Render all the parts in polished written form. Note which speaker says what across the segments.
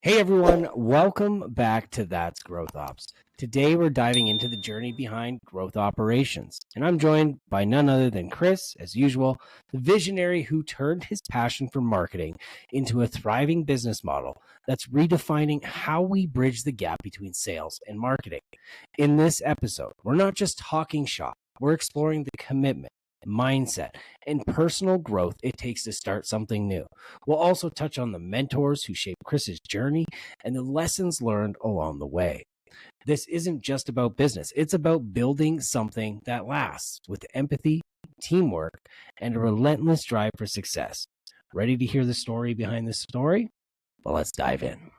Speaker 1: Hey everyone, welcome back to That's Growth Ops. Today we're diving into the journey behind growth operations. And I'm joined by none other than Chris, as usual, the visionary who turned his passion for marketing into a thriving business model that's redefining how we bridge the gap between sales and marketing. In this episode, we're not just talking shop, we're exploring the commitment, mindset, and personal growth it takes to start something new. We'll also touch on the mentors who shaped Chris's journey and the lessons learned along the way. This isn't just about business. It's about building something that lasts with empathy, teamwork, and a relentless drive for success. Ready to hear the story behind this story? Well, let's dive in.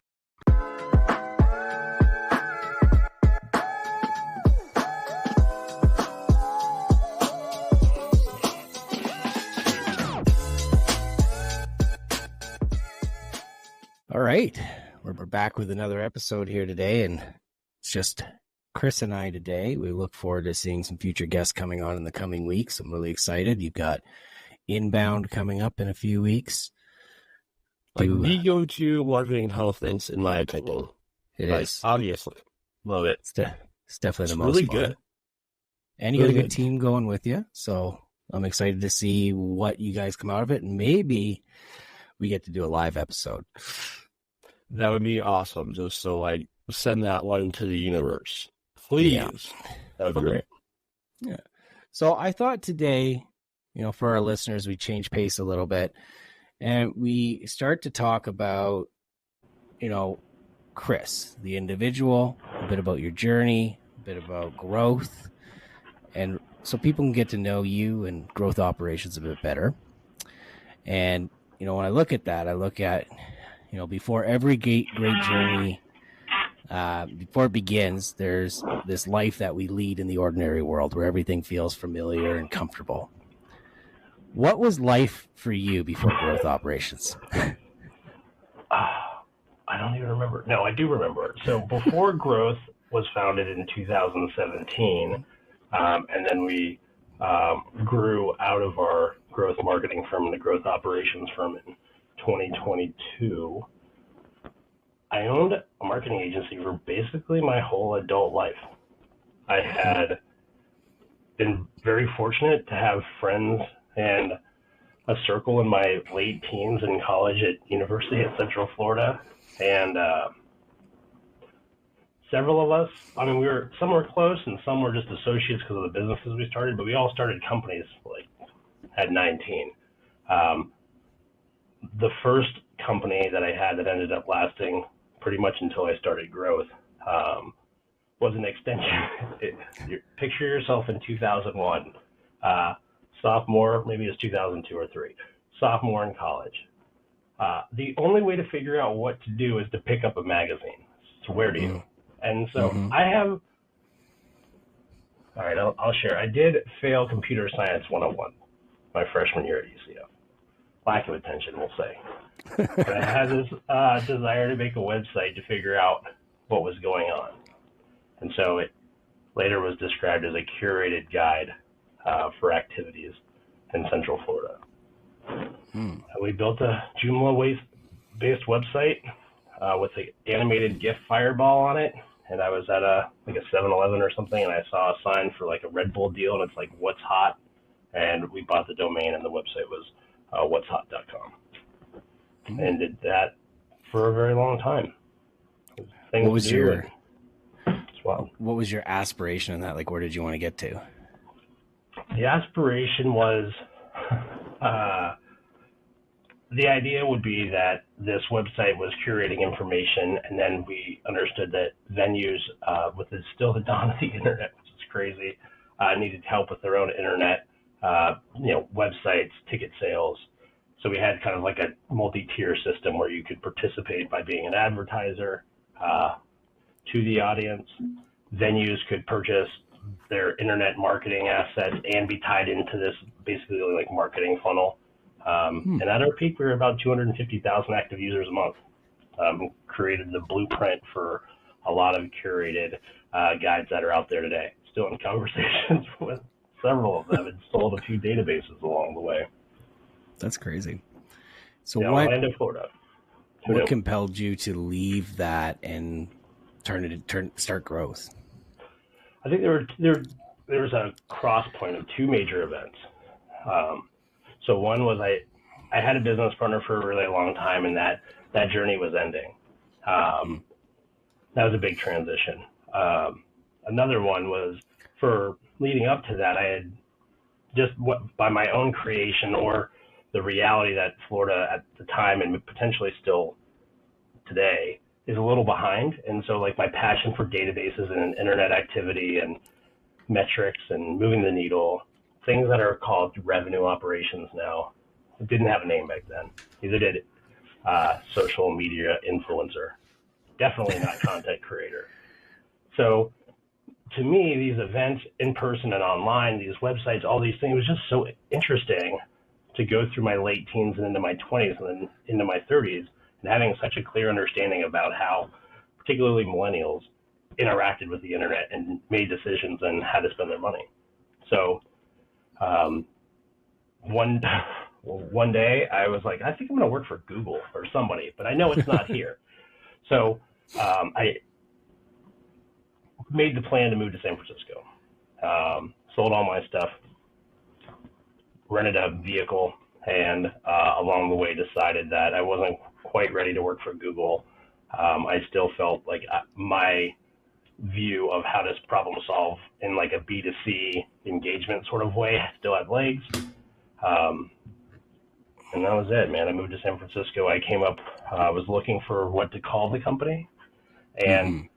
Speaker 1: All right, we're back with another episode here today, and it's just Chris and I today. We look forward to seeing some future guests coming on in the coming weeks. I'm really excited. You've got Inbound coming up in a few weeks.
Speaker 2: The go-to marketing health things, in my opinion.
Speaker 1: It is.
Speaker 2: Obviously. Love it.
Speaker 1: It's definitely the most
Speaker 2: really
Speaker 1: fun.
Speaker 2: Good.
Speaker 1: And you got a good team going with you, so I'm excited to see what you guys come out of it, and maybe we get to do a live episode.
Speaker 2: That would be awesome. Just so I send that one to the universe. Please. Yeah. That would be great.
Speaker 1: Yeah. So I thought today, for our listeners, we change pace a little bit and we start to talk about, Chris, the individual, a bit about your journey, a bit about growth, and so people can get to know you and growth operations a bit better. And, when I look at that, I look at, before every great journey, before it begins, there's this life that we lead in the ordinary world where everything feels familiar and comfortable. What was life for you before growth operations?
Speaker 3: I don't even remember. No, I do remember. So before growth was founded in 2017, and then we grew out of our growth marketing firm and the growth operations firm in 2022. I owned a marketing agency for basically my whole adult life. I had been very fortunate to have friends and a circle in my late teens in college at University of Central Florida. And several of us, some were close and some were just associates because of the businesses we started, but we all started companies at 19. The first company that I had that ended up lasting pretty much until I started growth was an extension. Picture yourself in 2001, sophomore, maybe it's 2002 or 3, sophomore in college. The only way to figure out what to do is to pick up a magazine. So where do you? And so all right, I'll share. I did fail Computer Science 101 my freshman year at UCF. Lack of attention, we'll say. But I had this desire to make a website to figure out what was going on. And so it later was described as a curated guide for activities in Central Florida. We built a Joomla-based website with an animated GIF fireball on it. And I was at a 7-Eleven or something, and I saw a sign for a Red Bull deal, and it's what's hot? And we bought the domain, and the website was what'shot.com. And did that for a very long time.
Speaker 1: What was your aspiration in that? Where did you want to get to?
Speaker 3: The aspiration was, the idea would be that this website was curating information, and then we understood that venues, with still the dawn of the internet, which is crazy, needed help with their own internet, websites, ticket sales. So we had kind of a multi-tier system where you could participate by being an advertiser to the audience. Venues could purchase their internet marketing assets and be tied into this basically marketing funnel. And at our peak, we were about 250,000 active users a month. Created the blueprint for a lot of curated guides that are out there today. Still in conversations with several of them, and sold a few databases along the way.
Speaker 1: That's crazy. So
Speaker 3: Orlando, Florida.
Speaker 1: What compelled you to leave that and start growth?
Speaker 3: I think there was a cross point of two major events. So one was I had a business partner for a really long time, and that journey was ending. That was a big transition. Another one was, for leading up to that, I had just by my own creation or the reality that Florida at the time and potentially still today is a little behind. And so like my passion for databases and internet activity and metrics and moving the needle, things that are called revenue operations now, it didn't have a name back then. Neither did social media influencer. Definitely not content creator. So to me, these events in person and online, these websites, all these things, it was just so interesting to go through my late teens and into my 20s and then into my 30s and having such a clear understanding about how particularly millennials interacted with the internet and made decisions and how to spend their money. So one day I was like, I think I'm going to work for Google or somebody, but I know it's not here. So I made the plan to move to San Francisco, sold all my stuff, rented a vehicle, and along the way decided that I wasn't quite ready to work for Google. I still felt like my view of how to problem solve in like a B2C engagement sort of way still had legs. And that was it, man. I moved to San Francisco. I came up, was looking for what to call the company. And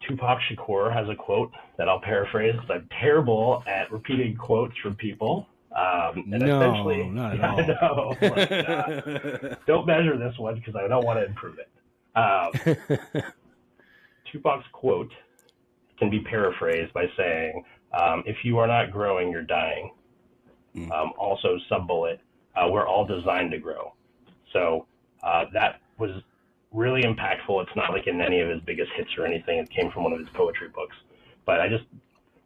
Speaker 3: Tupac Shakur has a quote that I'll paraphrase because I'm terrible at repeating quotes from people. And essentially,
Speaker 1: not at all.
Speaker 3: I know, like, don't measure this one because I don't want to improve it. Tupac's quote can be paraphrased by saying, if you are not growing, you're dying. Also, sub-bullet, we're all designed to grow. So that was really impactful. It's not like in any of his biggest hits or anything. It came from one of his poetry books. But I just,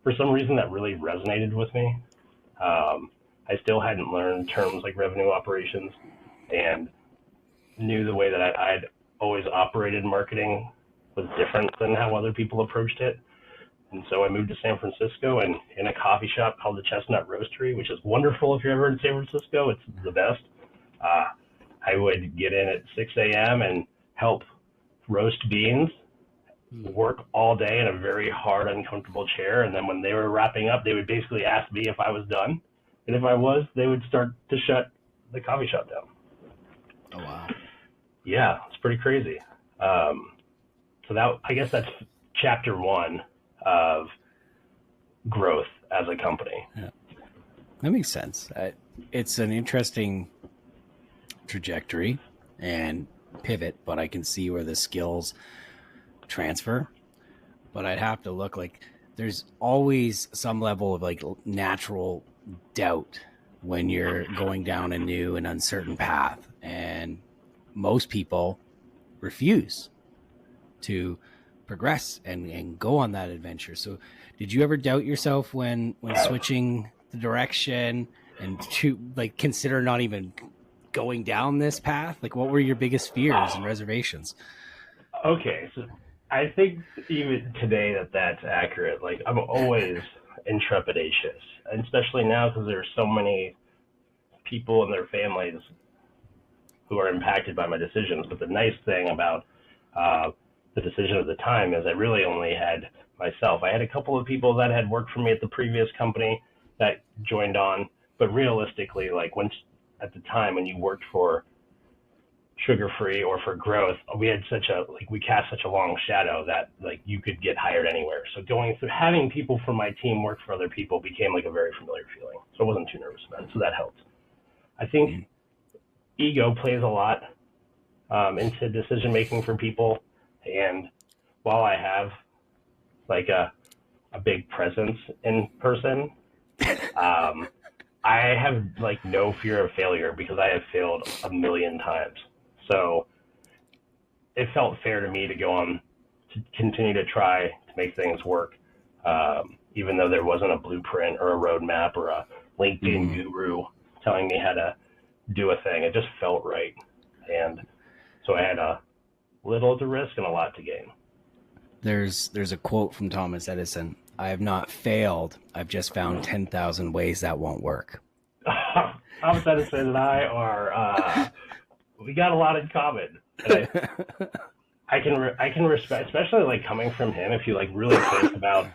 Speaker 3: for some reason, that really resonated with me. I still hadn't learned terms like revenue operations and knew the way that I'd always operated marketing was different than how other people approached it. And so I moved to San Francisco and in a coffee shop called the Chestnut Roastery, which is wonderful if you're ever in San Francisco. It's the best. I would get in at 6 a.m. and help roast beans, work all day in a very hard, uncomfortable chair. And then when they were wrapping up, they would basically ask me if I was done. And if I was, they would start to shut the coffee shop down.
Speaker 1: Oh, wow.
Speaker 3: Yeah, it's pretty crazy. So that, I guess that's chapter one of growth as a company.
Speaker 1: Yeah. That makes sense. It's an interesting trajectory and pivot, but I can see where the skills transfer. But I'd have to look like there's always some level of like natural doubt when you're going down a new and uncertain path. And most people refuse to progress and go on that adventure. So did you ever doubt yourself when switching the direction and to like consider not even going down this path? Like what were your biggest fears and reservations?
Speaker 3: Okay. So I think even today that's accurate. Like I'm always intrepidatious, and especially now because there's so many people and their families who are impacted by my decisions. But the nice thing about the decision at the time is I really only had myself. I had a couple of people that had worked for me at the previous company that joined on, but realistically, like at the time when you worked for Sugar Free or for Growth, we had we cast such a long shadow that like you could get hired anywhere. So going through having people from my team work for other people became like a very familiar feeling. So I wasn't too nervous about it. So that helped. I think ego plays a lot into decision making for people. And while I have like a big presence in person, I have like no fear of failure because I have failed a million times. So it felt fair to me to go on to continue to try to make things work, even though there wasn't a blueprint or a roadmap or a LinkedIn guru telling me how to do a thing. It just felt right. And So I had a little to risk and a lot to gain.
Speaker 1: There's a quote from Thomas Edison. I have not failed. I've just found 10,000 ways that won't work.
Speaker 3: Thomas Edison and I are, we got a lot in common. And I can respect, especially like coming from him, if you like really think about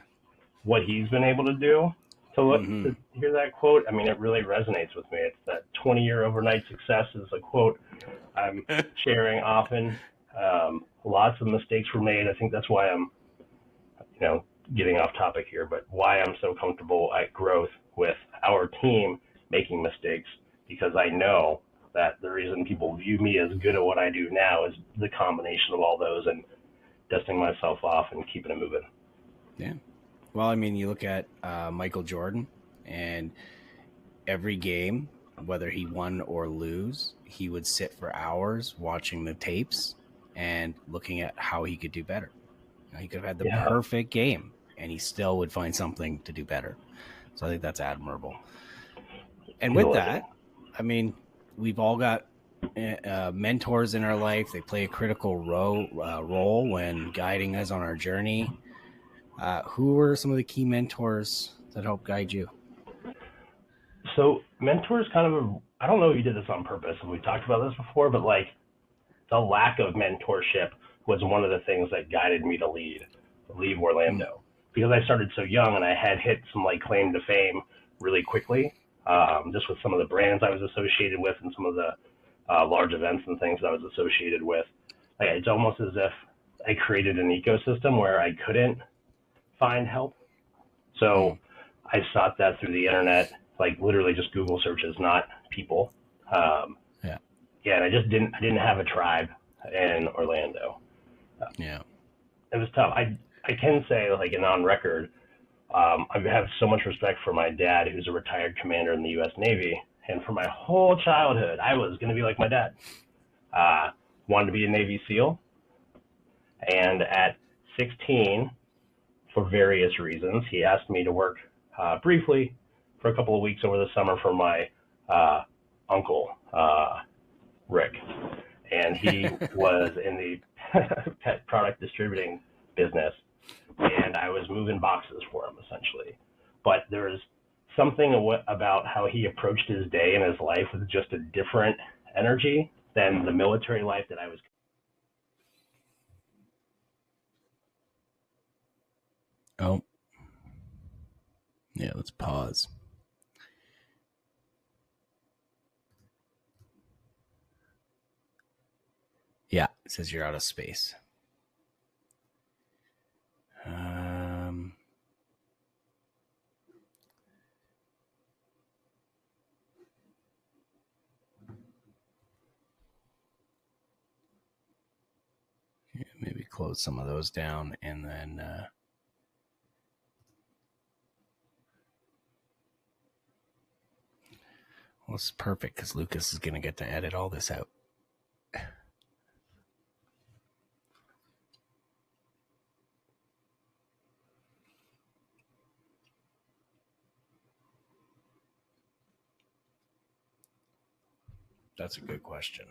Speaker 3: what he's been able to do. To hear that quote, I mean, it really resonates with me. It's that 20-year overnight success is a quote I'm sharing often. Lots of mistakes were made. I think that's why I'm, getting off topic here, but why I'm so comfortable at growth with our team making mistakes, because I know that the reason people view me as good at what I do now is the combination of all those and dusting myself off and keeping it moving.
Speaker 1: Yeah. Well, I mean, you look at Michael Jordan, and every game, whether he won or lose, he would sit for hours watching the tapes and looking at how he could do better. He could have had the perfect game, and he still would find something to do better. So I think that's admirable. And with that, I mean, we've all got mentors in our life. They play a critical role when guiding us on our journey. Who were some of the key mentors that helped guide you?
Speaker 3: So mentors I don't know if you did this on purpose, and we talked about this before, but like the lack of mentorship was one of the things that guided me to leave Orlando, because I started so young and I had hit some like claim to fame really quickly, just with some of the brands I was associated with and some of the large events and things that I was associated with. Like, it's almost as if I created an ecosystem where I couldn't find help. So I sought that through the internet, like literally just Google searches, not people. And I didn't have a tribe in Orlando. It was tough. I can say, like, and on record, I have so much respect for my dad, who's a retired commander in the U.S. Navy. And for my whole childhood, I was going to be like my dad. Wanted to be a Navy SEAL. And at 16, for various reasons, he asked me to work briefly for a couple of weeks over the summer for my uncle, Rick. And he was in the pet product distributing business, and I was moving boxes for him, essentially. But there was something about how he approached his day and his life with just a different energy than the military life that I was.
Speaker 1: Oh, yeah, let's pause. Yeah, it says you're out of space. Maybe close some of those down, and then well, it's perfect because Lucas is going to get to edit all this out. That's a good question.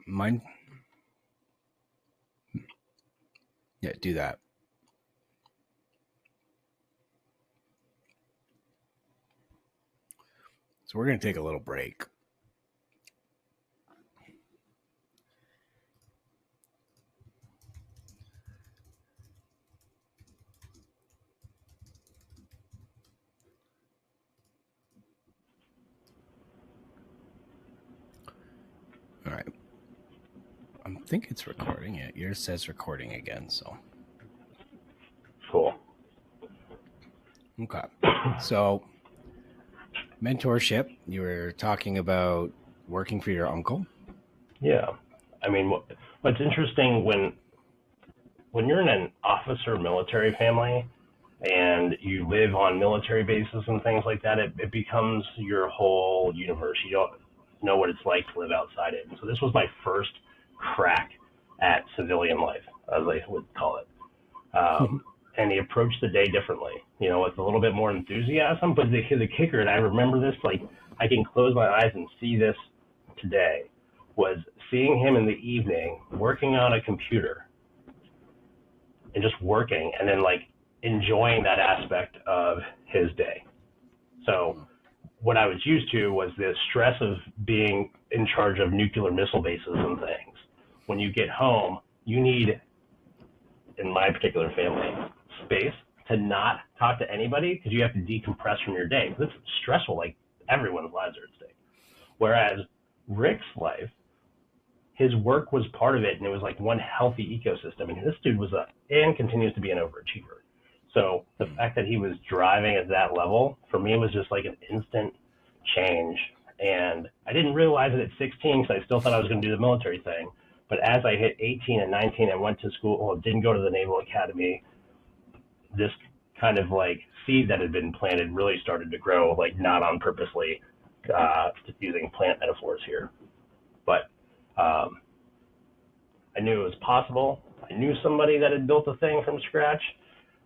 Speaker 1: Mine? Yeah, do that. So we're going to take a little break. All right. I think it's recording it. Yours says recording again, so.
Speaker 3: Cool.
Speaker 1: Okay. So, mentorship, you were talking about working for your uncle.
Speaker 3: Yeah. I mean, what's interesting when you're in an officer military family and you live on military bases and things like that, it becomes your whole universe. You don't know what it's like to live outside it. So this was my first crack at civilian life, as I would call it. And he approached the day differently, with a little bit more enthusiasm. But the kicker, and I remember this, like, I can close my eyes and see this today, was seeing him in the evening working on a computer and just working, and then like enjoying that aspect of his day. So what I was used to was the stress of being in charge of nuclear missile bases and things. When you get home, you need, in my particular family, space to not talk to anybody because you have to decompress from your day. It's stressful, like everyone's lives are at stake. Whereas Rick's life, his work was part of it, and it was like one healthy ecosystem. And this dude was and continues to be an overachiever. So the fact that he was driving at that level, for me, was just like an instant change. And I didn't realize it at 16 because I still thought I was going to do the military thing. But as I hit 18 and 19 and went to school, didn't go to the Naval Academy, this kind of like seed that had been planted really started to grow, like not on purposely, just using plant metaphors here. But I knew it was possible. I knew somebody that had built a thing from scratch.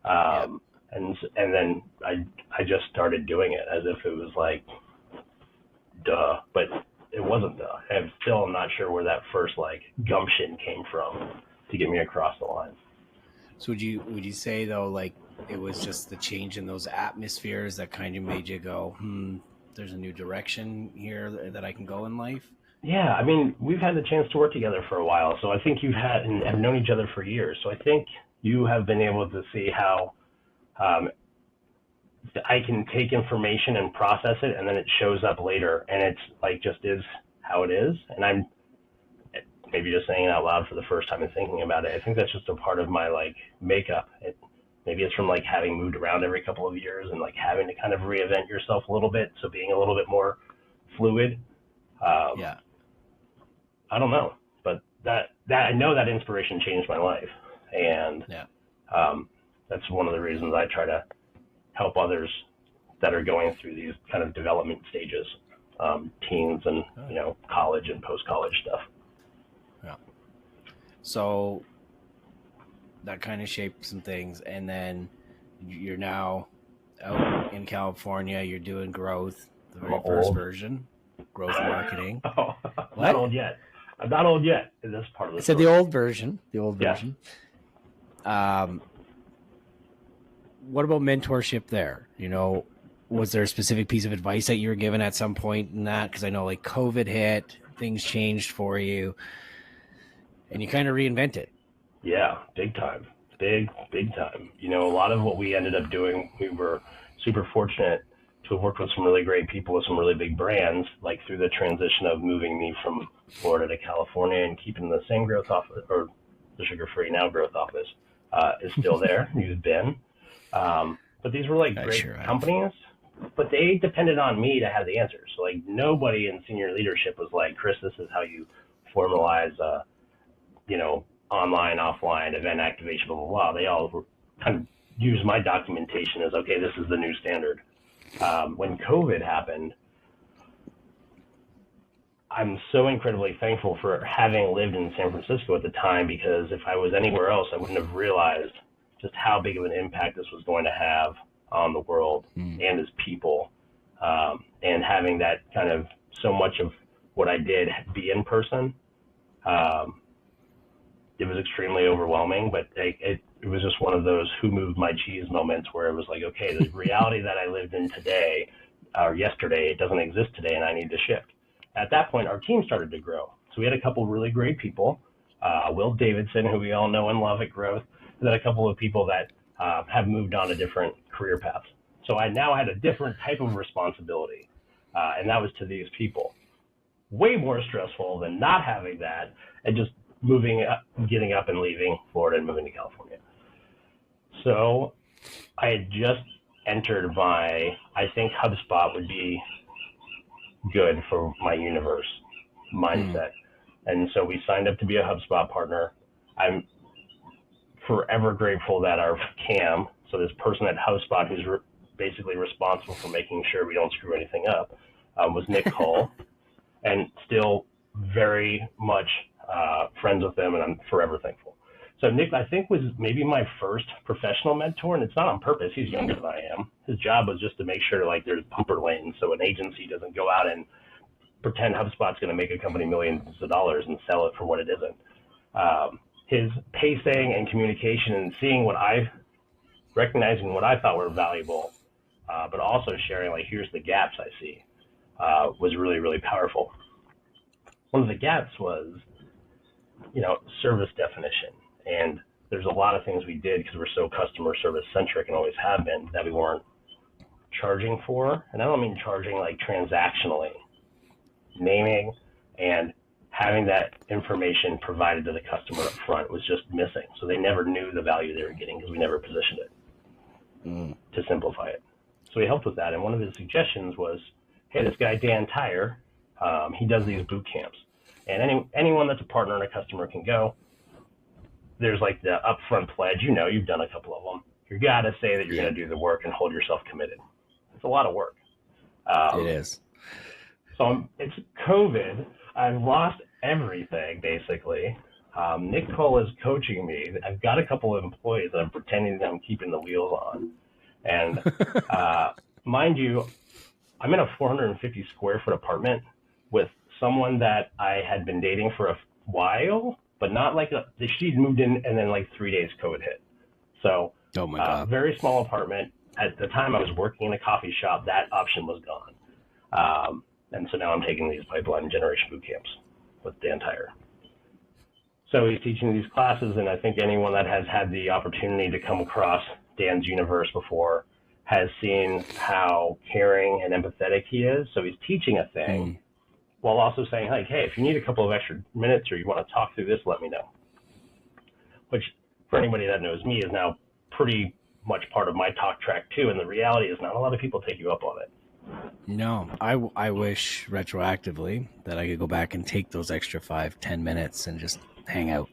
Speaker 3: And then I just started doing it as if it was like, duh, but it wasn't duh. I'm still not sure where that first like gumption came from to get me across the line.
Speaker 1: So would you say though, like it was just the change in those atmospheres that kind of made you go, there's a new direction here that I can go in life?
Speaker 3: Yeah, I mean, we've had the chance to work together for a while, so I think you've had and have known each other for years. So I think you have been able to see how I can take information and process it, and then it shows up later, and it's like just is how it is. And I'm maybe just saying it out loud for the first time and thinking about it. I think that's just a part of my like makeup. Maybe it's from like having moved around every couple of years and like having to kind of reinvent yourself a little bit, so being a little bit more fluid. I don't know, but that I know that inspiration changed my life, and that's one of the reasons I try to help others that are going through these kind of development stages, teens and college and post-college stuff.
Speaker 1: Yeah. So that kind of shaped some things, and then you're now out in California. You're doing growth, the very first version, growth marketing.
Speaker 3: Not old yet. I'm not old yet in this part of the story.
Speaker 1: The old version. The old version. What about mentorship there? Was there a specific piece of advice that you were given at some point in that? Because I know like COVID hit, things changed for you, and you kind of reinvented.
Speaker 3: Yeah, big time. Big time. A lot of what we ended up doing, we were super fortunate to have worked with some really great people with some really big brands, like through the transition of moving me from Florida to California and keeping the same growth office, or the sugar-free now growth office, is still there. You've been. But these were like great companies, but they depended on me to have the answers. So like nobody in senior leadership was like, Chris, this is how you formalize, online, offline event activation, blah, blah, blah. They all were kind of used my documentation as, okay, this is the new standard. When COVID happened, I'm so incredibly thankful for having lived in San Francisco at the time, because if I was anywhere else, I wouldn't have realized just how big of an impact this was going to have on the world and as people. And having that kind of so much of what I did be in person, it was extremely overwhelming, but it was just one of those who moved my cheese moments where it was like, okay, the reality that I lived in today or yesterday, it doesn't exist today, and I need to shift. At that point, our team started to grow. So we had a couple of really great people, Will Davidson, who we all know and love at Growth, and then a couple of people that have moved on to different career paths. So I now had a different type of responsibility, and that was to these people. Way more stressful than not having that and just moving up, getting up and leaving Florida and moving to California. So I had just entered I think HubSpot would be good for my universe mindset. And so we signed up to be a HubSpot partner. I'm forever grateful that our CAM, so this person at HubSpot who's basically responsible for making sure we don't screw anything up, was Nick Hull, and still very much friends with them, and I'm forever thankful. So Nick, I think, was maybe my first professional mentor, and it's not on purpose. He's younger than I am. His job was just to make sure like there's bumper lanes so an agency doesn't go out and pretend HubSpot's going to make a company millions of dollars and sell it for what it isn't. His pacing and communication and recognizing what I thought were valuable, but also sharing like, here's the gaps I see, was really, really powerful. One of the gaps was, service definition. And there's a lot of things we did because we're so customer service centric and always have been that we weren't charging for. And I don't mean charging like transactionally. Naming and having that information provided to the customer up front was just missing. So they never knew the value they were getting because we never positioned it to simplify it. So we helped with that. And one of his suggestions was, hey, this guy, Dan Tyre, he does these boot camps. And anyone that's a partner and a customer can go. There's like the upfront pledge, you've done a couple of them. You got to say that you're going to do the work and hold yourself committed. It's a lot of work.
Speaker 1: It is.
Speaker 3: So it's COVID. I've lost everything, basically. Nick Cole is coaching me. I've got a couple of employees that I'm pretending that I'm keeping the wheels on. And mind you, I'm in a 450 square foot apartment with someone that I had been dating for a while, but not like she'd moved in and then like 3 days COVID hit. So
Speaker 1: oh my God.
Speaker 3: Very small apartment. At the time I was working in a coffee shop, that option was gone. And so now I'm taking these pipeline generation boot camps with Dan Tyre. So he's teaching these classes, and I think anyone that has had the opportunity to come across Dan's universe before has seen how caring and empathetic he is. So he's teaching a thing while also saying, like, hey, if you need a couple of extra minutes or you want to talk through this, let me know. Which, for anybody that knows me, is now pretty much part of my talk track too. And the reality is not a lot of people take you up on it.
Speaker 1: No, I wish retroactively that I could go back and take those extra 5-10 minutes and just hang out.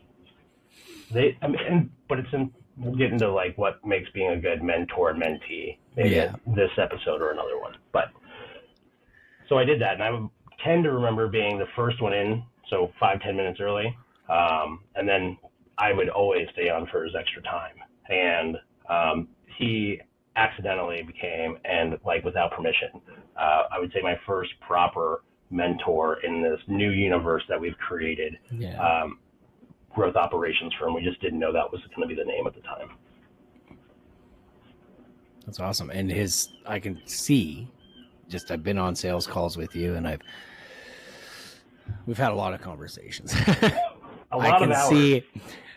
Speaker 3: We'll get into like what makes being a good mentor and mentee, maybe this episode or another one. But so I did that, and I tend to remember being the first one in, so 5-10 minutes early, and then I would always stay on for his extra time. And he accidentally became, and like without permission, I would say my first proper mentor in this new universe that we've created. Growth operations firm. We just didn't know that was going to be the name at the time.
Speaker 1: That's awesome. And I can see, I've been on sales calls with you, and we've had a lot of conversations. I can see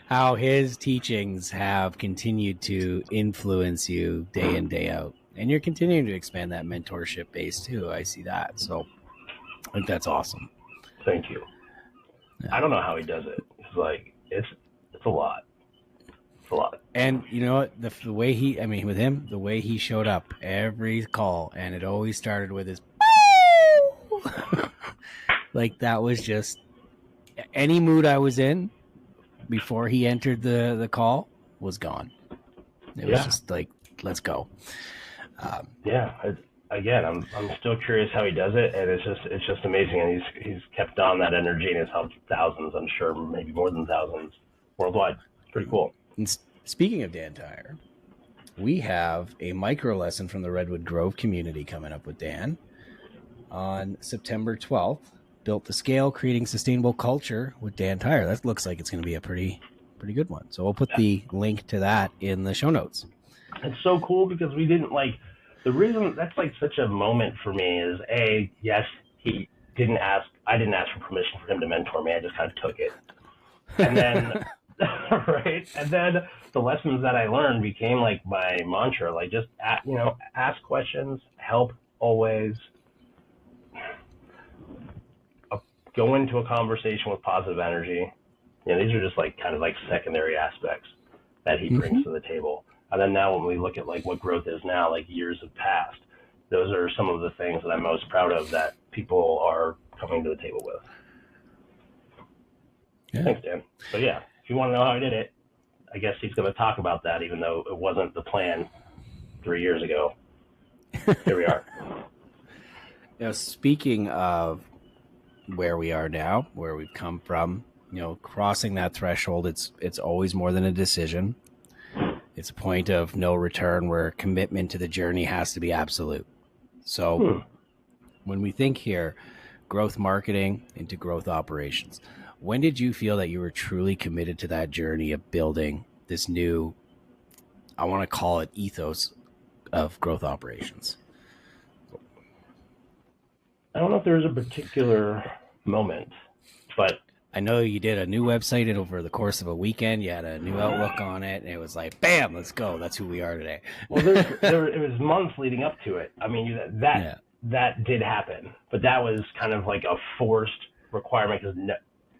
Speaker 1: how his teachings have continued to influence you day in, day out. And you're continuing to expand that mentorship base too. I see that. So I think that's awesome.
Speaker 3: Thank you. Yeah. I don't know how he does it. It's like, it's a lot. It's a lot.
Speaker 1: And you know what? The way with him, the way he showed up every call, and it always started with his like that was just any mood I was in before he entered the call was gone. It was just like, let's go.
Speaker 3: Again, I'm still curious how he does it, and it's just amazing. And he's kept on that energy and has helped thousands, I'm sure, maybe more than thousands worldwide. It's pretty cool.
Speaker 1: And speaking of Dan Tyre, we have a micro lesson from the Redwood Grove community coming up with Dan on September 12th. Built to Scale, Creating Sustainable Culture with Dan Tyre. That looks like it's going to be a pretty good one. So we'll put the link to that in the show notes.
Speaker 3: It's so cool because we didn't the reason that's like such a moment for me is yes, I didn't ask for permission for him to mentor me. I just kind of took it. And then, right. And then the lessons that I learned became like my mantra, like just, ask questions, help always. Go into a conversation with positive energy. These are just like kind of like secondary aspects that he brings to the table. And then now when we look at like what growth is now, like years have passed, those are some of the things that I'm most proud of that people are coming to the table with. Yeah. Thanks, Dan. So if you want to know how I did it, I guess he's going to talk about that, even though it wasn't the plan 3 years ago. Here we are.
Speaker 1: Speaking of where we are now, where we've come from, crossing that threshold, it's always more than a decision. It's a point of no return where commitment to the journey has to be absolute. So when we think here, growth marketing into growth operations, when did you feel that you were truly committed to that journey of building this new, I want to call it ethos of growth operations?
Speaker 3: I don't know if there was a particular moment, but
Speaker 1: I know you did a new website over the course of a weekend. You had a new outlook on it, and it was like, bam, let's go. That's who we are today.
Speaker 3: Well, it was months leading up to it. I mean, that did happen, but that was kind of like a forced requirement because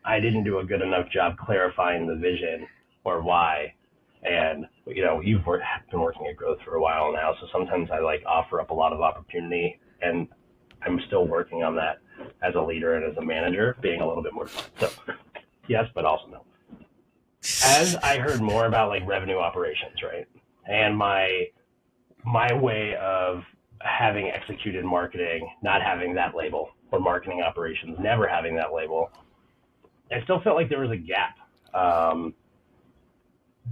Speaker 3: I didn't do a good enough job clarifying the vision or why. And, you've been working at growth for a while now, so sometimes I offer up a lot of opportunity, and I'm still working on that as a leader and as a manager, being a little bit more. So yes, but also no. As I heard more about revenue operations, right? And my way of having executed marketing, not having that label, or marketing operations, never having that label, I still felt like there was a gap.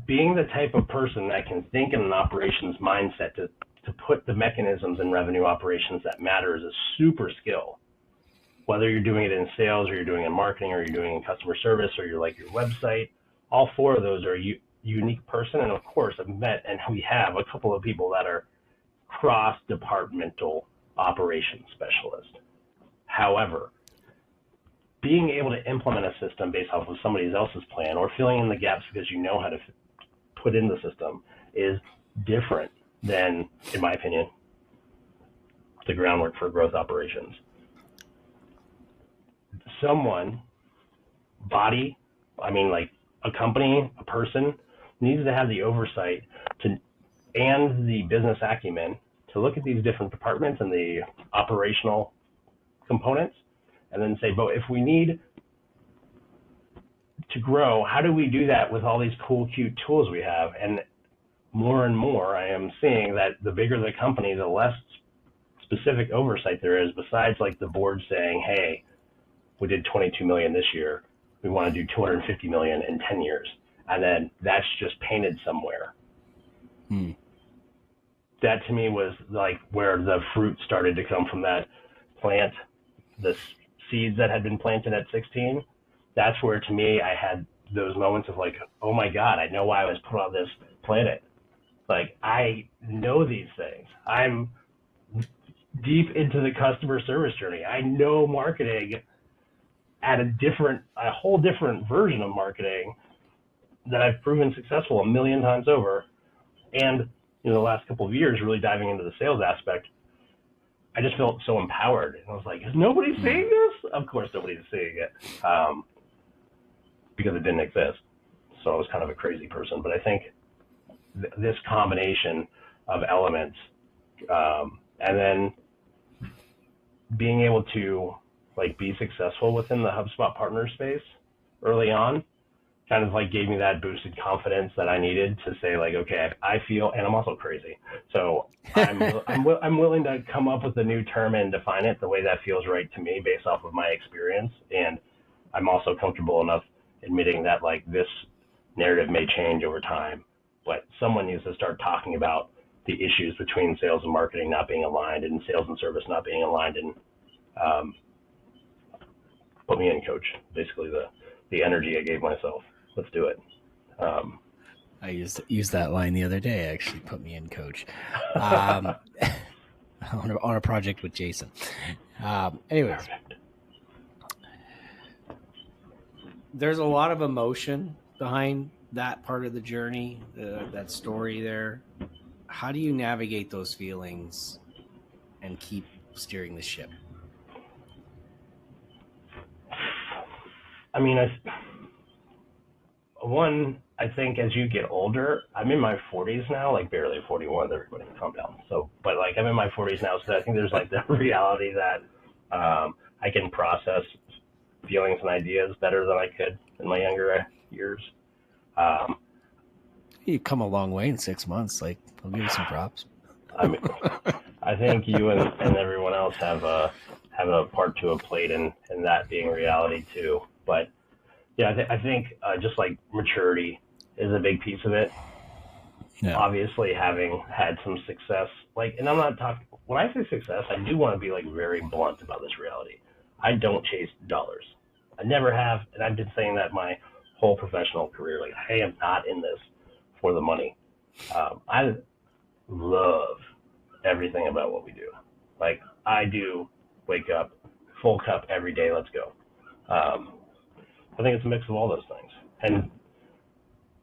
Speaker 3: Being the type of person that can think in an operations mindset to put the mechanisms in revenue operations that matter is a super skill. Whether you're doing it in sales or you're doing it in marketing or you're doing it in customer service or you're your website, all four of those are a unique person. And of course, I've met and we have a couple of people that are cross-departmental operations specialists. However, being able to implement a system based off of somebody else's plan or filling in the gaps because you know how to put in the system is different than, in my opinion, the groundwork for growth operations. A company, a person needs to have the oversight and the business acumen to look at these different departments and the operational components and then say, but if we need to grow, how do we do that with all these cool, cute tools we have? And more, I am seeing that the bigger the company, the less specific oversight there is, besides the board saying, hey, we did 22 million this year. We want to do 250 million in 10 years. And then that's just painted somewhere. That to me was where the fruit started to come from that plant, the seeds that had been planted at 16. That's where to me, I had those moments of oh my God, I know why I was put on this planet. I know these things. I'm deep into the customer service journey. I know marketing at a whole different version of marketing that I've proven successful a million times over. And in the last couple of years, really diving into the sales aspect, I just felt so empowered. And I was like, is nobody seeing this? Of course, nobody's seeing it because it didn't exist. So I was kind of a crazy person. But I think this combination of elements and then being able to be successful within the HubSpot partner space early on kind of gave me that boosted confidence that I needed to say okay, I feel, and I'm also crazy. So I'm willing to come up with a new term and define it the way that feels right to me based off of my experience. And I'm also comfortable enough admitting that this narrative may change over time, but someone needs to start talking about the issues between sales and marketing not being aligned and sales and service not being aligned, and put me in, coach. Basically the energy I gave myself. Let's do it.
Speaker 1: I used that line the other day. Actually, put me in, coach. On a project with Jason. Anyways, there's a lot of emotion behind that part of the journey, that story there. How do you navigate those feelings and keep steering the ship?
Speaker 3: I mean, I think as you get older, I'm in my 40s now, barely 41, everybody calm down. So, but I'm in my 40s now, so I think there's the reality that I can process feelings and ideas better than I could in my younger years.
Speaker 1: You've come a long way in 6 months. I'll give you some props.
Speaker 3: I mean, I think you and everyone else have a part to a plate in that being reality too. But Yeah, I think just like maturity is a big piece of it.
Speaker 1: Yeah.
Speaker 3: Obviously, having had some success, like, and I'm not talking, when I say success, I do want to be like very blunt about this reality. I don't chase dollars. I never have, and I've been saying that my whole professional career. Like, I am not in this for the money. I love everything about what we do. Like, I do wake up, full cup every day, let's go. I think it's a mix of all those things. And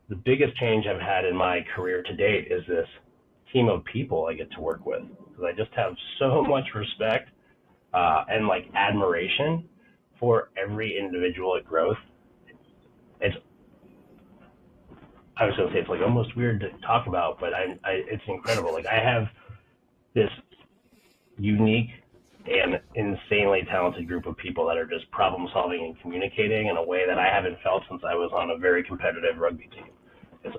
Speaker 3: the biggest change I've had in my career to date is this team of people I get to work with, because I just have so much respect and like admiration for every individual at Growth. I was going to say it's like almost weird to talk about, but it's incredible. Like, I have this unique and insanely talented group of people that are just problem solving and communicating in a way that I haven't felt since I was on a very competitive rugby team. It's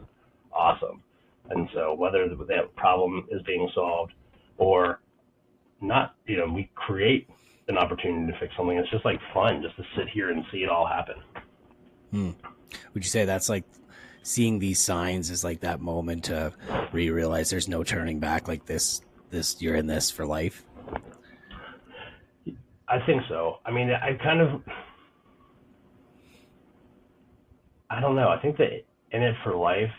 Speaker 3: awesome. And so whether that problem is being solved or not, we create an opportunity to fix something. It's just like fun just to sit here and see it all happen.
Speaker 1: Would you say that's like seeing these signs is like that moment where you realize there's no turning back, like this you're in this for life?
Speaker 3: I think so. I mean, I don't know. I think that in it for life,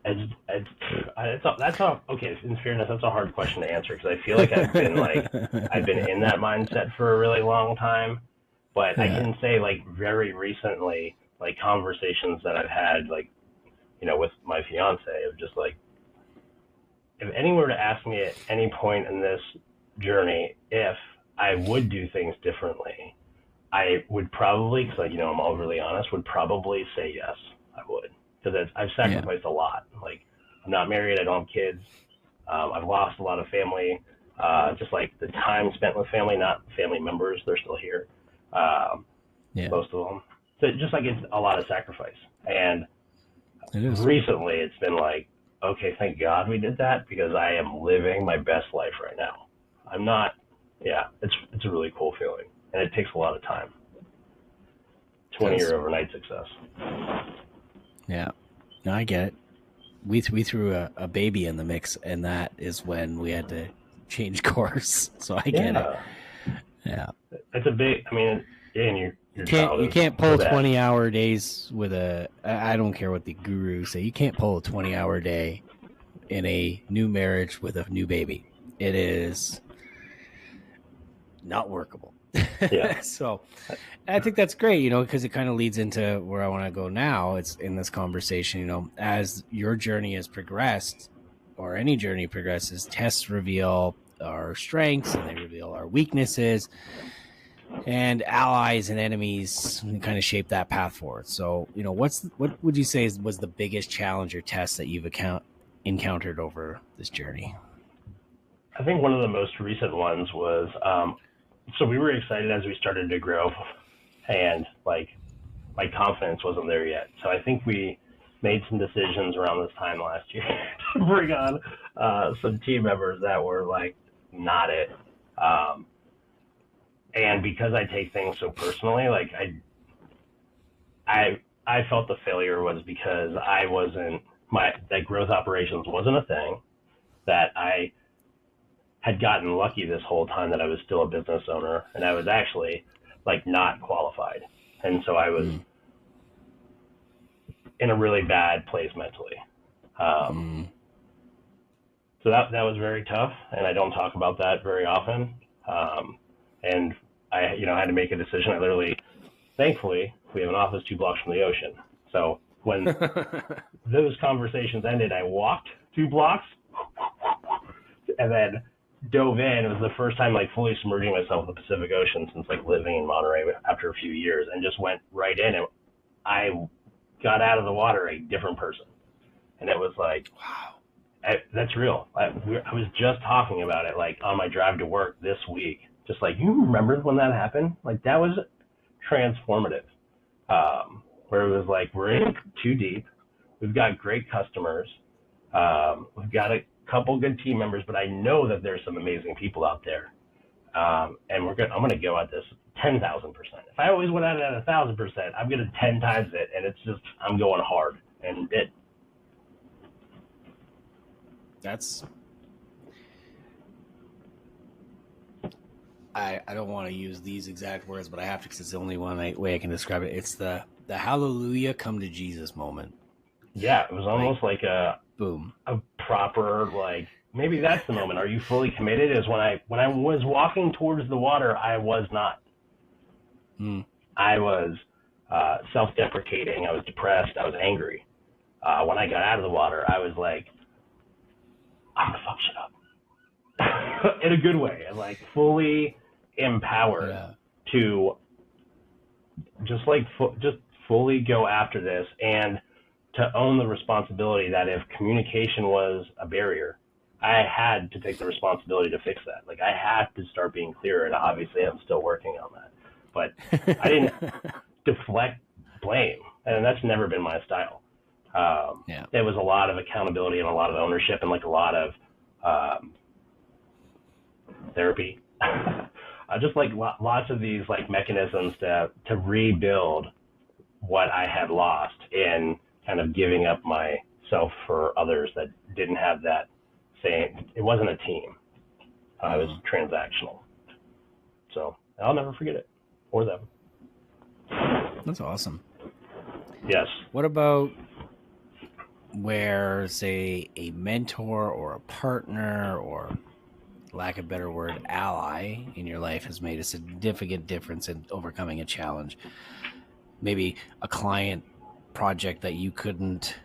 Speaker 3: okay. In fairness, that's a hard question to answer, because I feel like I've been in that mindset for a really long time. But I can say, like, very recently, like, conversations that I've had, like, with my fiance, of just like, if anyone were to ask me at any point in this journey if I would do things differently, I would probably, because I'm overly honest, would probably say yes, I would, because I've sacrificed a lot. Like, I'm not married, I don't have kids, I've lost a lot of family, just like the time spent with family, not family members, they're still here, most of them. So just like, it's a lot of sacrifice. And recently it's been like, okay, thank God we did that, because I am living my best life right now. I'm not, it's a really cool feeling, and it takes a lot of time. 20-year overnight success.
Speaker 1: Yeah, no, I get it. We threw a baby in the mix, and that is when we had to change course. So I get it. Yeah,
Speaker 3: it's a big. I mean, and
Speaker 1: you can't pull 20-hour days with I don't care what the gurus say. You can't pull a 20-hour day in a new marriage with a new baby. It is not workable.
Speaker 3: Yeah.
Speaker 1: So I think that's great, because it kind of leads into where I want to go now. It's in this conversation, as your journey has progressed, or any journey progresses, tests reveal our strengths and they reveal our weaknesses, and allies and enemies kind of shape that path forward. So, what would you say was the biggest challenge or test that you've encountered over this journey?
Speaker 3: I think one of the most recent ones was, so we were excited as we started to grow, and like, my confidence wasn't there yet. So I think we made some decisions around this time last year to bring on some team members that were like not it. And because I take things so personally, like, I felt the failure was because that growth operations wasn't a thing, that I had gotten lucky this whole time that I was still a business owner, and I was actually like not qualified. And so I was in a really bad place mentally. So that was very tough, and I don't talk about that very often. And I, had to make a decision. I literally, thankfully, we have an office 2 blocks from the ocean. So when those conversations ended, I walked 2 blocks and then dove in. It was the first time like fully submerging myself in the Pacific Ocean since like living in Monterey after a few years, and just went right in, and I got out of the water a different person. And it was like, wow, that's real. I was just talking about it like on my drive to work this week. Just like, you remember when that happened? Like, that was transformative. Where it was like, we're in too deep. We've got great customers. We've got a couple good team members, but I know that there's some amazing people out there. And I'm going to go at this 10,000%. If I always went at it at 1,000%, I'm going to 10 times it, and it's just, I'm going hard. And
Speaker 1: I don't want to use these exact words, but I have to because it's the only way I can describe it. It's the hallelujah come to Jesus moment.
Speaker 3: Yeah, it was almost like a proper, like, maybe that's the moment. Are you fully committed? Is when I was walking towards the water, I was not. I was self-deprecating. I was depressed. I was angry. When I got out of the water, I was like, I'm going to fuck shit up. In a good way. And like fully empowered to just fully go after this and to own the responsibility that if communication was a barrier, I had to take the responsibility to fix that. Like I had to start being clearer, and obviously I'm still working on that. But I didn't deflect blame, and that's never been my style. There was a lot of accountability and a lot of ownership and like a lot of therapy. Just like lots of these like mechanisms to rebuild what I had lost in kind of giving up myself for others that didn't have that same, it wasn't a team. It was transactional. So I'll never forget it or them.
Speaker 1: That's awesome.
Speaker 3: Yes.
Speaker 1: What about where, say, a mentor or a partner or, lack of a better word, ally in your life has made a significant difference in overcoming a challenge? Maybe a client project that you couldn't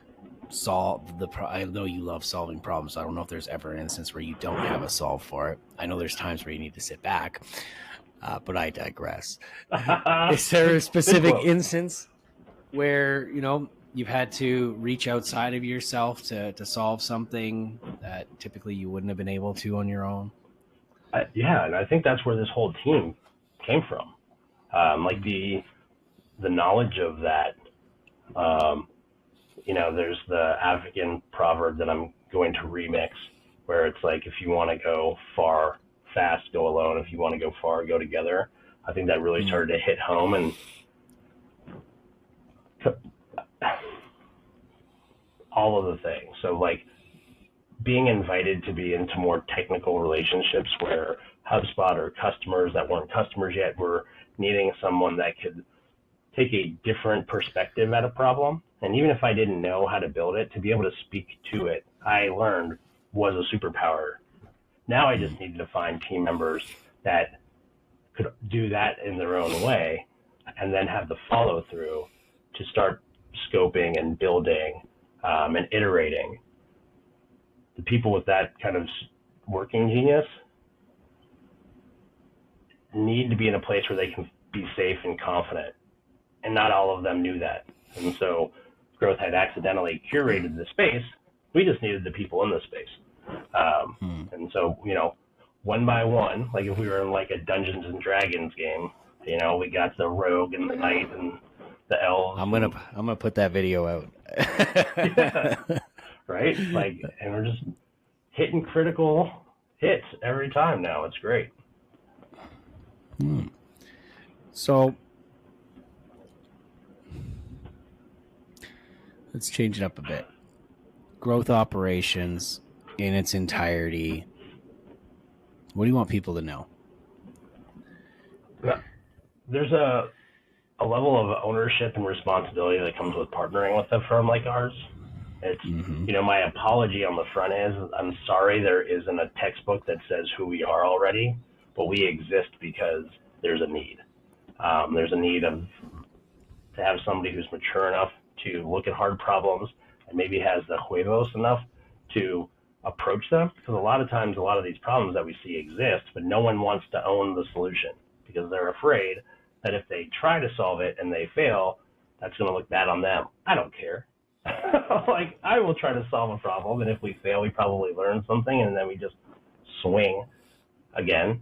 Speaker 1: solve. I know you love solving problems. So I don't know if there's ever an instance where you don't have a solve for it. I know there's times where you need to sit back, but I digress. Is there a specific instance where, you've had to reach outside of yourself to solve something that typically you wouldn't have been able to on your own?
Speaker 3: Yeah, and I think that's where this whole team came from. Like the knowledge of that. There's the African proverb that I'm going to remix, where it's like, if you want to go far, fast, go alone. If you want to go far, go together. I think that really started to hit home, and all of the things. So like being invited to be into more technical relationships where HubSpot or customers that weren't customers yet were needing someone that could take a different perspective at a problem. And even if I didn't know how to build it, to be able to speak to it, I learned was a superpower. Now I just needed to find team members that could do that in their own way and then have the follow through to start scoping and building and iterating. The people with that kind of working genius need to be in a place where they can be safe and confident. And not all of them knew that. And so Growth had accidentally curated the space. We just needed the people in the space. And so, one by one, like if we were in like a Dungeons and Dragons game, we got the rogue and the knight and the elves.
Speaker 1: I'm gonna put that video out.
Speaker 3: Yeah, right? Like, and we're just hitting critical hits every time now. It's great.
Speaker 1: So let's change it up a bit. Growth operations in its entirety. What do you want people to know?
Speaker 3: There's a level of ownership and responsibility that comes with partnering with a firm like ours. It's, my apology on the front is, I'm sorry there isn't a textbook that says who we are already, but we exist because there's a need. There's a need to have somebody who's mature enough to look at hard problems and maybe has the huevos enough to approach them. Because a lot of times, a lot of these problems that we see exist, but no one wants to own the solution because they're afraid that if they try to solve it and they fail, that's going to look bad on them. I don't care. Like, I will try to solve a problem, and if we fail, we probably learn something, and then we just swing again.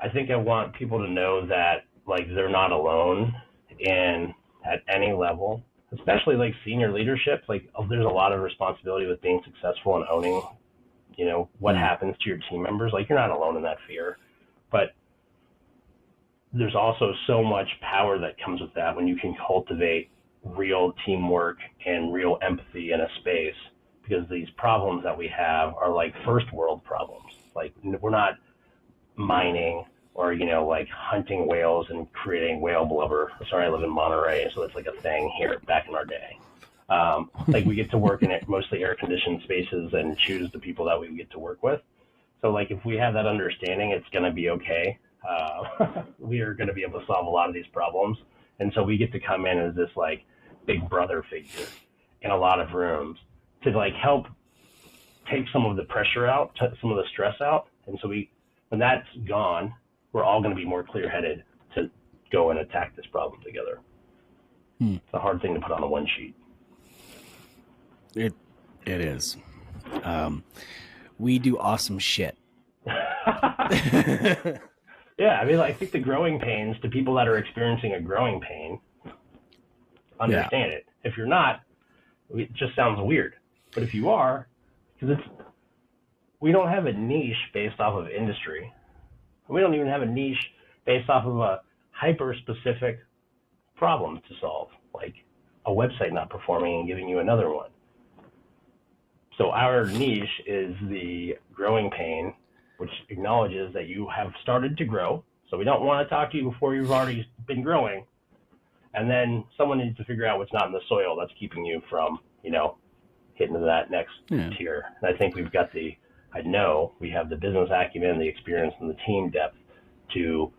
Speaker 3: I think I want people to know that, like, they're not alone in at any level, especially like senior leadership. Like, there's a lot of responsibility with being successful and owning what happens to your team members. Like, you're not alone in that fear, but there's also so much power that comes with that when you can cultivate real teamwork and real empathy in a space, because these problems that we have are like first world problems. Like, we're not mining or, like hunting whales and creating whale blubber. Sorry, I live in Monterey, so it's like a thing here back in our day. Like, we get to work in mostly air-conditioned spaces and choose the people that we get to work with. So, like, if we have that understanding, it's going to be okay. We are going to be able to solve a lot of these problems. And so we get to come in as this, like, big brother figure in a lot of rooms to, like, help take some of the pressure out, some of the stress out. And so when that's gone, we're all going to be more clear-headed to go and attack this problem together. It's a hard thing to put on a one sheet.
Speaker 1: It is. We do awesome shit.
Speaker 3: Yeah, I mean, I think the growing pains, to people that are experiencing a growing pain, understand it. If you're not, it just sounds weird. But if you are, because we don't have a niche based off of industry. We don't even have a niche based off of a hyper-specific problem to solve, like a website not performing and giving you another one. So our niche is the growing pain, which acknowledges that you have started to grow. So we don't want to talk to you before you've already been growing. And then someone needs to figure out what's not in the soil that's keeping you from, hitting to that next tier. And I think we have the business acumen, the experience, and the team depth to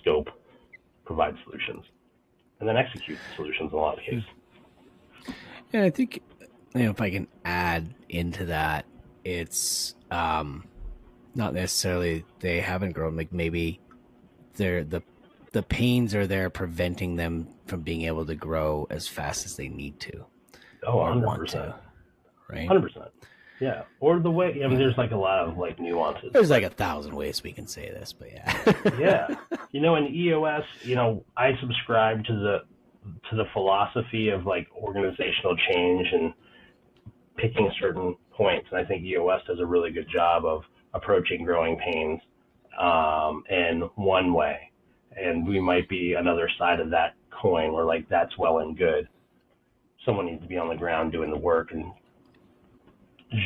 Speaker 3: scope, provide solutions, and then execute solutions in a lot of cases.
Speaker 1: Yeah, I think, if I can add into that, it's not necessarily they haven't grown. Like, maybe the pains are there preventing them from being able to grow as fast as they need to.
Speaker 3: Oh, 100%.
Speaker 1: Right?
Speaker 3: 100%. Yeah. Or the way, there's like a lot of like nuances.
Speaker 1: There's like 1,000 ways we can say this, but yeah.
Speaker 3: Yeah. In EOS, I subscribe to the philosophy of like organizational change and picking certain points. And I think EOS does a really good job of approaching growing pains in one way. And we might be another side of that coin where, like, that's well and good. Someone needs to be on the ground doing the work and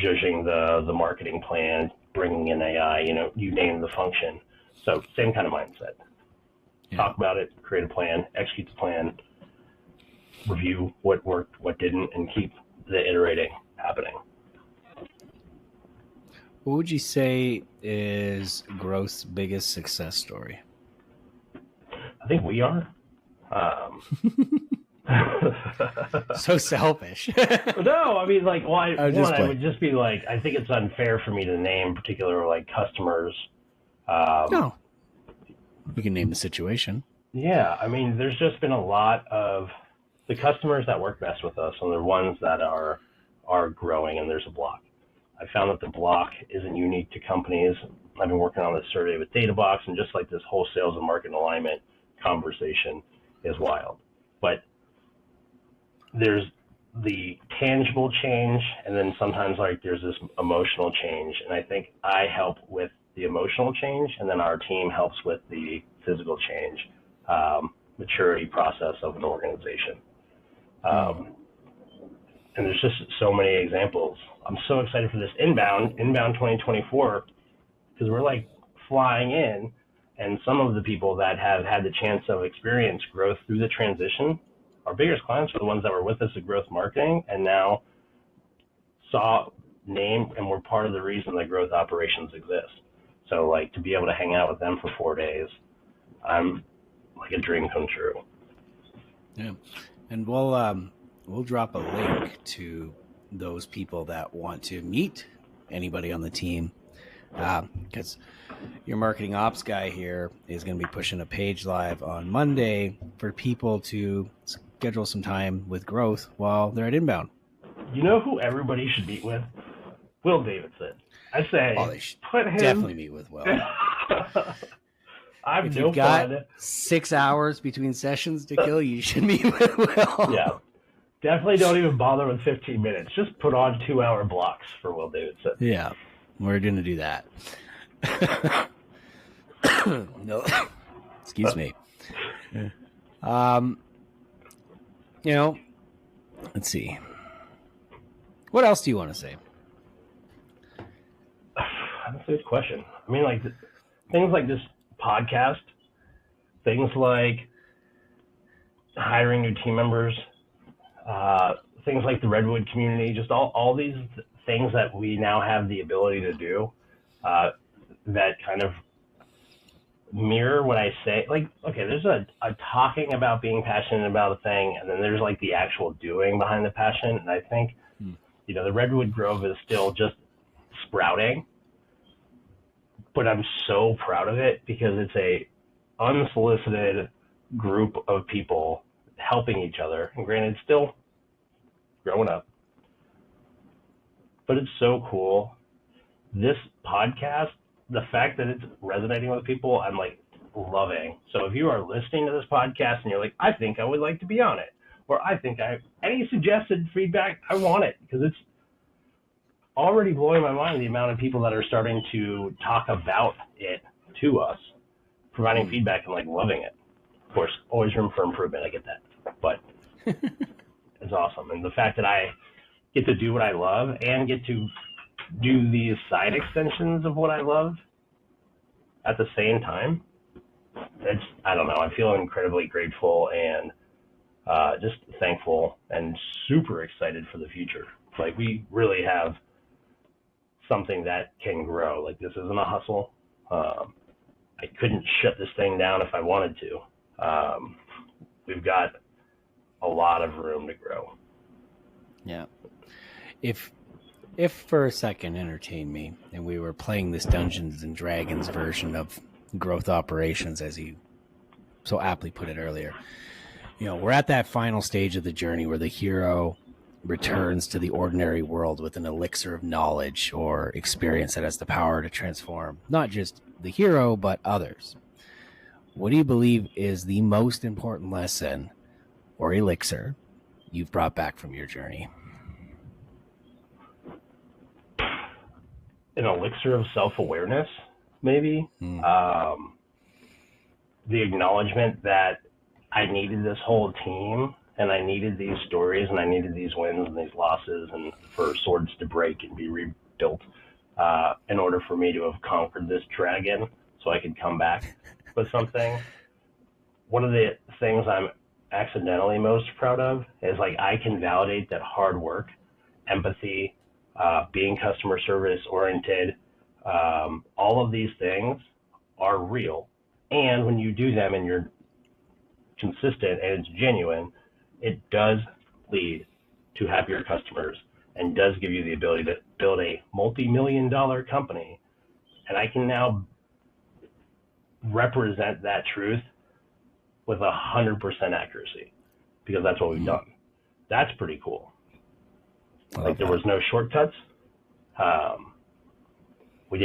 Speaker 3: judging the marketing plan, bringing in AI, you name the function. So same kind of mindset. Yeah. Talk about it, create a plan, execute the plan, review what worked, what didn't, and keep the iterating happening.
Speaker 1: What would you say is growth's biggest success story?
Speaker 3: I think we are.
Speaker 1: So selfish.
Speaker 3: No, I mean, like, I would just be like, I think it's unfair for me to name particular, like, customers.
Speaker 1: No. You can name the situation.
Speaker 3: Yeah, I mean, there's just been a lot of the customers that work best with us, and they're ones that are growing, and there's a block. I found that the block isn't unique to companies. I've been working on this survey with DataBox, and just like this whole sales and market alignment conversation is wild. But there's the tangible change, and then sometimes, like, there's this emotional change. And I think I help with the emotional change, and then our team helps with the physical change, maturity process of an organization. And there's just so many examples. I'm so excited for this inbound 2024, because we're like flying in, and some of the people that have had the chance of experience growth through the transition, our biggest clients are the ones that were with us at growth marketing and now and were part of the reason that growth operations exist. So, like, to be able to hang out with them for 4 days, I'm like a dream come true. Yeah.
Speaker 1: And we'll drop a link to those people that want to meet anybody on the team, because your marketing ops guy here is going to be pushing a page live on Monday for people to schedule some time with growth while they're at inbound.
Speaker 3: You know who everybody should meet with? Will Davidson. I say,
Speaker 1: they should definitely meet with Will.
Speaker 3: I've
Speaker 1: if you've got 6 hours between sessions to kill, you should meet with Will.
Speaker 3: Yeah. Definitely don't even bother with 15 minutes. Just put on 2-hour blocks for Will Davidson.
Speaker 1: Yeah, we're going to do that. No, excuse me. Let's see. What else do you want to say?
Speaker 3: That's a good question. I mean, like things like this podcast, things like hiring new team members, things like the Redwood community, just all these things that we now have the ability to do that kind of mirror what I say. Like, okay, there's a talking about being passionate about a thing, and then there's like the actual doing behind the passion. And I think, the Redwood Grove is still just sprouting, but I'm so proud of it because it's a unsolicited group of people helping each other. And granted, it's still growing up, but it's so cool. This podcast, the fact that it's resonating with people, I'm like loving. So if you are listening to this podcast and you're like, I think I would like to be on it, or I think any suggested feedback, I want it, because it's already blowing my mind the amount of people that are starting to talk about it to us, providing feedback and like loving it. Of course, always room for improvement. I get that, but it's awesome. And the fact that I get to do what I love and get to do these side extensions of what I love at the same time, I don't know, I feel incredibly grateful and just thankful and super excited for the future. Like, we really have something that can grow. Like, this isn't a hustle. I couldn't shut this thing down if I wanted to. We've got a lot of room to grow.
Speaker 1: Yeah. If for a second entertain me and we were playing this Dungeons and Dragons version of growth operations, as you so aptly put it earlier, we're at that final stage of the journey where the hero returns to the ordinary world with an elixir of knowledge or experience that has the power to transform not just the hero, but others. What do you believe is the most important lesson or elixir you've brought back from your journey?
Speaker 3: An elixir of self-awareness, maybe. The acknowledgement that I needed this whole team, and I needed these stories, and I needed these wins and these losses, and for swords to break and be rebuilt in order for me to have conquered this dragon so I could come back with something. One of the things I'm accidentally most proud of is, like, I can validate that hard work, empathy, being customer service oriented, all of these things are real. And when you do them and you're consistent and it's genuine, it does lead to happier customers and does give you the ability to build a multi-million-dollar company. And I can now represent that truth with 100% accuracy because that's what we've done. That's pretty cool. Like, there was no shortcuts. We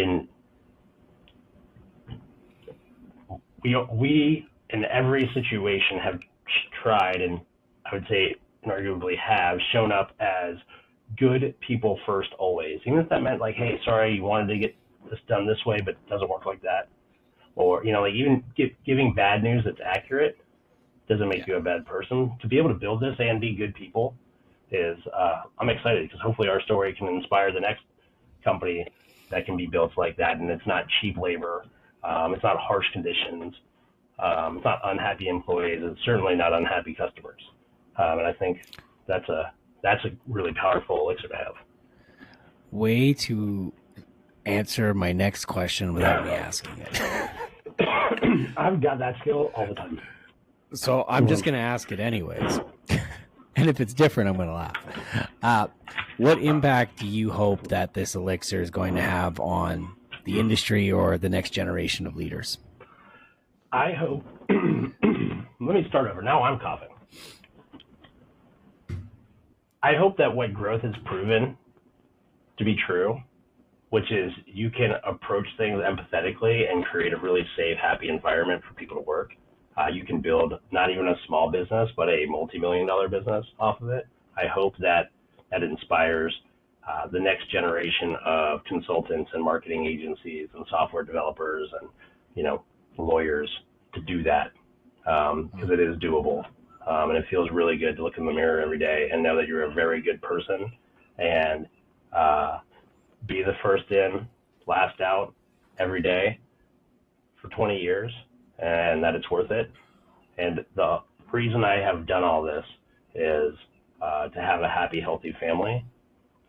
Speaker 3: in every situation have tried, and I would say inarguably have shown up as good people first always. Even if that meant, like, hey, sorry, you wanted to get this done this way, but it doesn't work like that. Or, like, even giving bad news that's accurate doesn't make you a bad person. To be able to build this and be good people is, I'm excited because hopefully our story can inspire the next company that can be built like that. And it's not cheap labor. It's not harsh conditions. It's not unhappy employees. It's certainly not unhappy customers. And I think that's a really powerful elixir to have.
Speaker 1: Way to answer my next question without me asking it.
Speaker 3: I've got that skill all the time.
Speaker 1: So I'm just going to ask it anyways. And if it's different, I'm going to laugh. What impact do you hope that this elixir is going to have on the industry or the next generation of leaders?
Speaker 3: I hope, let me start over. Now I'm coughing. I hope that what growth has proven to be true, which is you can approach things empathetically and create a really safe, happy environment for people to work. You can build not even a small business, but a multi-million-dollar business off of it. I hope that inspires the next generation of consultants and marketing agencies and software developers and, lawyers to do that, because it is doable. And it feels really good to look in the mirror every day and know that you're a very good person, and be the first in, last out every day for 20 years, and that it's worth it. And the reason I have done all this is to have a happy, healthy family,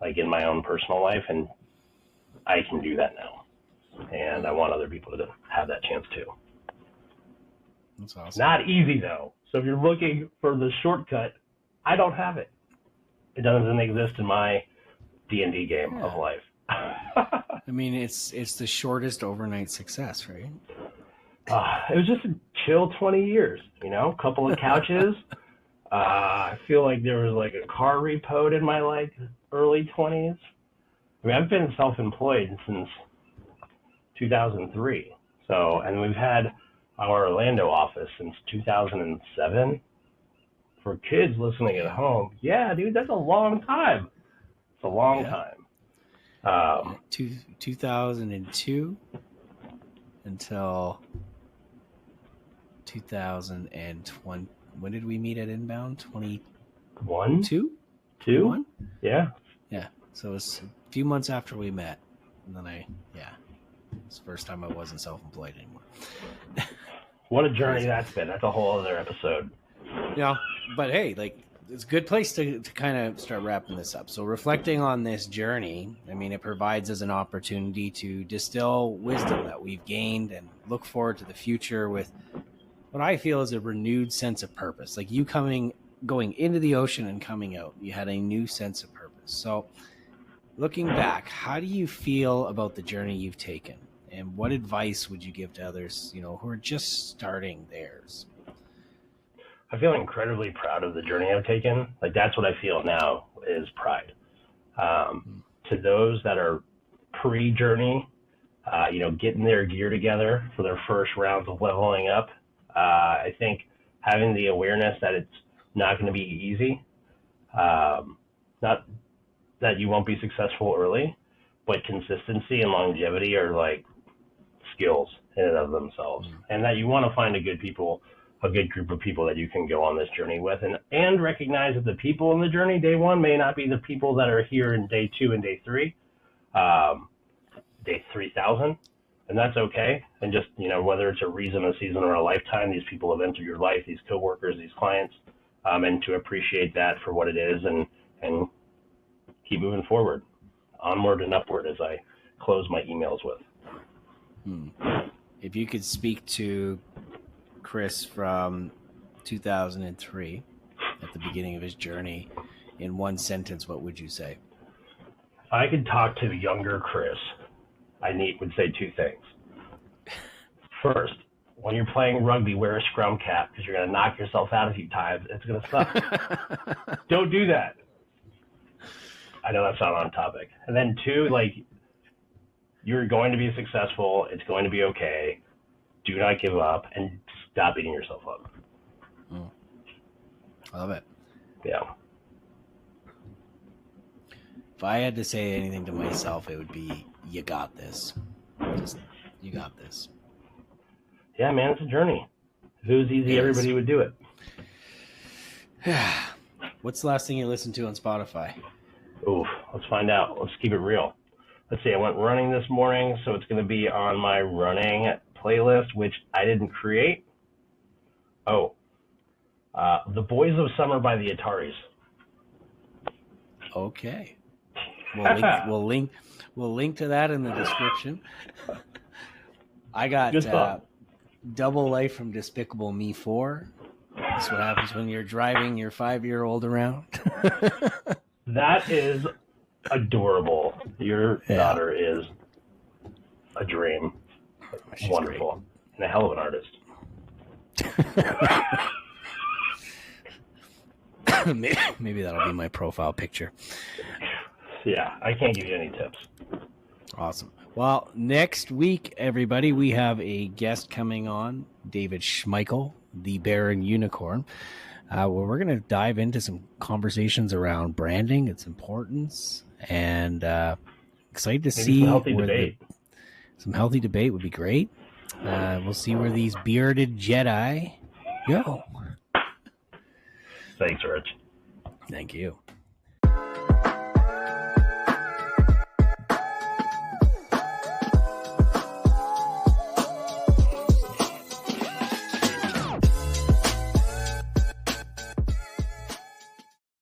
Speaker 3: like in my own personal life, and I can do that now. And I want other people to have that chance too.
Speaker 1: That's awesome.
Speaker 3: Not easy though. So if you're looking for the shortcut, I don't have it. It doesn't exist in my D&D game of life.
Speaker 1: I mean, it's the shortest overnight success, right?
Speaker 3: It was just a chill 20 years, a couple of couches. I feel like there was like a car repoed in my early 20s. I mean, I've been self-employed since 2003. So, and we've had our Orlando office since 2007. For kids listening at home, yeah, dude, that's a long time. It's a long time.
Speaker 1: 2002 until 2020. When did we meet at Inbound? 21? Two? One?
Speaker 3: Yeah.
Speaker 1: Yeah. So it was a few months after we met. And then it's the first time I wasn't self-employed anymore.
Speaker 3: What a journey that's been. That's a whole other episode.
Speaker 1: But hey, it's a good place to kind of start wrapping this up. So reflecting on this journey, I mean, it provides us an opportunity to distill wisdom that we've gained and look forward to the future with what I feel is a renewed sense of purpose. Like you going into the ocean and coming out, you had a new sense of purpose. So looking back, how do you feel about the journey you've taken? And what advice would you give to others, who are just starting theirs?
Speaker 3: I feel incredibly proud of the journey I've taken. Like that's what I feel now is pride. To those that are pre-journey, getting their gear together for their first rounds of leveling up, I think having the awareness that it's not going to be easy, not that you won't be successful early, but consistency and longevity are like skills in and of themselves, and that you want to find a good group of people that you can go on this journey with, and recognize that the people in the journey day one may not be the people that are here in day 2 and day 3, day 3000, and that's okay. And just, whether it's a reason, a season, or a lifetime, these people have entered your life, these coworkers, these clients, and to appreciate that for what it is, and keep moving forward, onward and upward, as I close my emails with.
Speaker 1: If you could speak to Chris from 2003 at the beginning of his journey in one sentence, what would you say?
Speaker 3: If I could talk to younger Chris, would say 2 things. First, when you're playing rugby, wear a scrum cap because you're going to knock yourself out a few times. It's going to suck. Don't do that. I know that's not on topic. And then 2, you're going to be successful. It's going to be okay. Do not give up and stop beating yourself up.
Speaker 1: I love it.
Speaker 3: Yeah.
Speaker 1: If I had to say anything to myself, it would be, you got this. You got this.
Speaker 3: Yeah, man, it's a journey. If it was easy, everybody would do it.
Speaker 1: What's the last thing you listened to on Spotify?
Speaker 3: Oof, let's find out. Let's keep it real. Let's see, I went running this morning, so it's going to be on my running playlist, which I didn't create. The Boys of Summer by the Ataris.
Speaker 1: Okay. We'll link to that in the description. I got Double Life from Despicable Me 4. That's what happens when you're driving your 5-year-old around.
Speaker 3: That is adorable. Your daughter is a dream.
Speaker 1: She's
Speaker 3: wonderful. Great. And a hell of an artist.
Speaker 1: Maybe that'll be my profile picture.
Speaker 3: Yeah, I can't give you any tips.
Speaker 1: Awesome. Well, next week, everybody, we have a guest coming on, David Schmeichel, the Baron Unicorn, where we're going to dive into some conversations around branding, its importance, and excited to see
Speaker 3: some healthy debate.
Speaker 1: Some healthy debate would be great. We'll see where these bearded Jedi go.
Speaker 3: Thanks, Rich.
Speaker 1: Thank you.